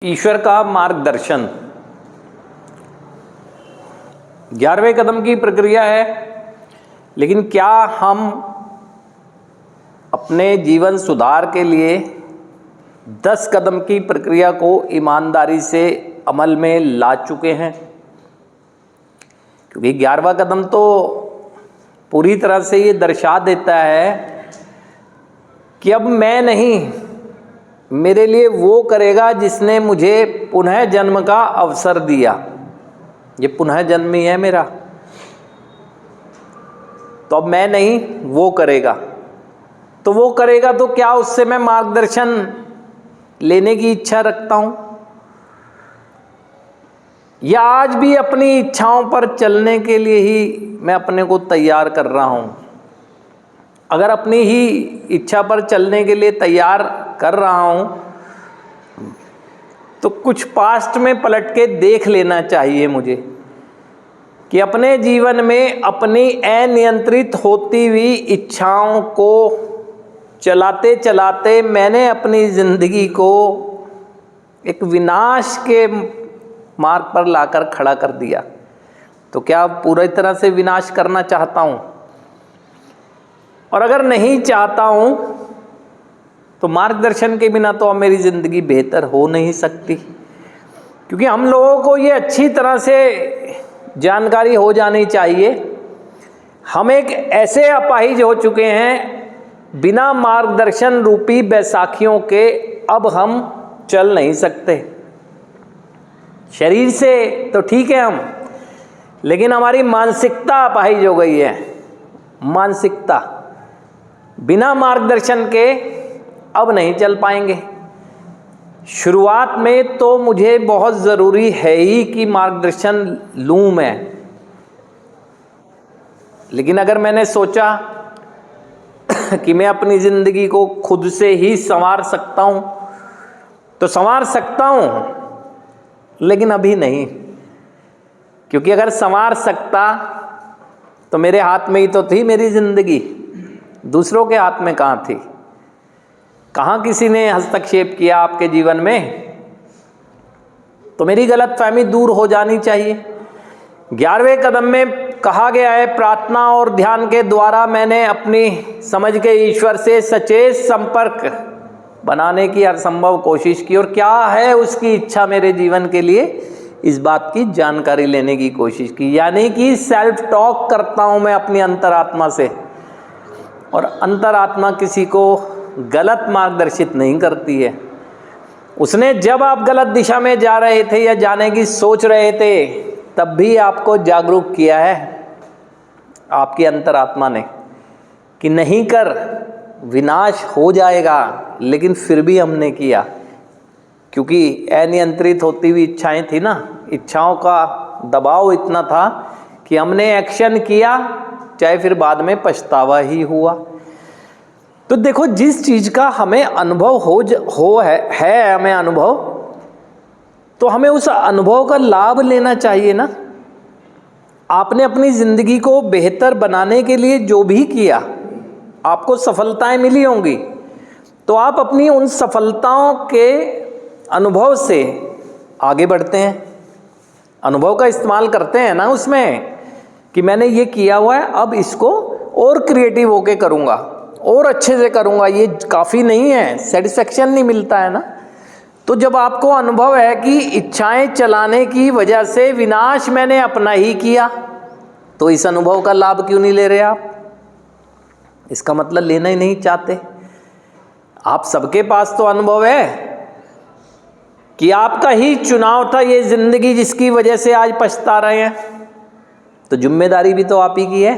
ईश्वर का मार्गदर्शन 11वें कदम की प्रक्रिया है। लेकिन क्या हम अपने जीवन सुधार के लिए 10 कदम की प्रक्रिया को ईमानदारी से अमल में ला चुके हैं? क्योंकि 11वां कदम तो पूरी तरह से ये दर्शा देता है कि अब मैं नहीं, मेरे लिए वो करेगा जिसने मुझे पुनः जन्म का अवसर दिया। ये पुनः जन्म ही है मेरा, तो अब मैं नहीं, वो करेगा। तो वो करेगा तो क्या उससे मैं मार्गदर्शन लेने की इच्छा रखता हूं, या आज भी अपनी इच्छाओं पर चलने के लिए ही मैं अपने को तैयार कर रहा हूं? अगर अपनी ही इच्छा पर चलने के लिए तैयार कर रहा हूं तो कुछ पास्ट में पलट के देख लेना चाहिए मुझे कि अपने जीवन में अपनी अनियंत्रित होती हुई इच्छाओं को चलाते चलाते मैंने अपनी जिंदगी को एक विनाश के मार्ग पर लाकर खड़ा कर दिया। तो क्या पूरी तरह से विनाश करना चाहता हूं? और अगर नहीं चाहता हूं तो मार्गदर्शन के बिना तो अब मेरी ज़िंदगी बेहतर हो नहीं सकती। क्योंकि हम लोगों को ये अच्छी तरह से जानकारी हो जानी चाहिए, हम एक ऐसे अपाहिज हो चुके हैं, बिना मार्गदर्शन रूपी बैसाखियों के अब हम चल नहीं सकते। शरीर से तो ठीक है हम, लेकिन हमारी मानसिकता अपाहिज हो गई है। मानसिकता बिना मार्गदर्शन के अब नहीं चल पाएंगे। शुरुआत में तो मुझे बहुत ज़रूरी है ही कि मार्गदर्शन लूँ मैं, लेकिन अगर मैंने सोचा कि मैं अपनी ज़िंदगी को खुद से ही संवार सकता हूँ तो संवार सकता हूँ, लेकिन अभी नहीं। क्योंकि अगर संवार सकता तो मेरे हाथ में ही तो थी मेरी ज़िंदगी, दूसरों के हाथ में कहाँ थी? कहाँ किसी ने हस्तक्षेप किया आपके जीवन में? तो मेरी गलतफहमी दूर हो जानी चाहिए। 11वें कदम में कहा गया है, प्रार्थना और ध्यान के द्वारा मैंने अपनी समझ के ईश्वर से सचेत संपर्क बनाने की हर संभव कोशिश की, और क्या है उसकी इच्छा मेरे जीवन के लिए, इस बात की जानकारी लेने की कोशिश की। यानी कि सेल्फ टॉक करता हूँ मैं अपनी अंतरात्मा से, और अंतरात्मा किसी को गलत मार्गदर्शित नहीं करती है। उसने जब आप गलत दिशा में जा रहे थे या जाने की सोच रहे थे, तब भी आपको जागरूक किया है आपकी अंतरात्मा ने कि नहीं कर, विनाश हो जाएगा। लेकिन फिर भी हमने किया, क्योंकि अनियंत्रित होती हुई इच्छाएं थी ना, इच्छाओं का दबाव इतना था कि हमने एक्शन किया, चाहे फिर बाद में पछतावा ही हुआ। तो देखो, जिस चीज़ का हमें अनुभव है हमें अनुभव, तो हमें उस अनुभव का लाभ लेना चाहिए ना। आपने अपनी ज़िंदगी को बेहतर बनाने के लिए जो भी किया, आपको सफलताएं मिली होंगी, तो आप अपनी उन सफलताओं के अनुभव से आगे बढ़ते हैं, अनुभव का इस्तेमाल करते हैं ना उसमें, कि मैंने ये किया हुआ है, अब इसको और क्रिएटिव होके करूँगा, और अच्छे से करूँगा। ये काफ़ी नहीं है, सेटिस्फेक्शन नहीं मिलता है ना। तो जब आपको अनुभव है कि इच्छाएं चलाने की वजह से विनाश मैंने अपना ही किया, तो इस अनुभव का लाभ क्यों नहीं ले रहे आप? इसका मतलब लेना ही नहीं चाहते। आप सबके पास तो अनुभव है कि आपका ही चुनाव था ये ज़िंदगी, जिसकी वजह से आज पछता रहे हैं। तो जिम्मेदारी भी तो आप ही की है।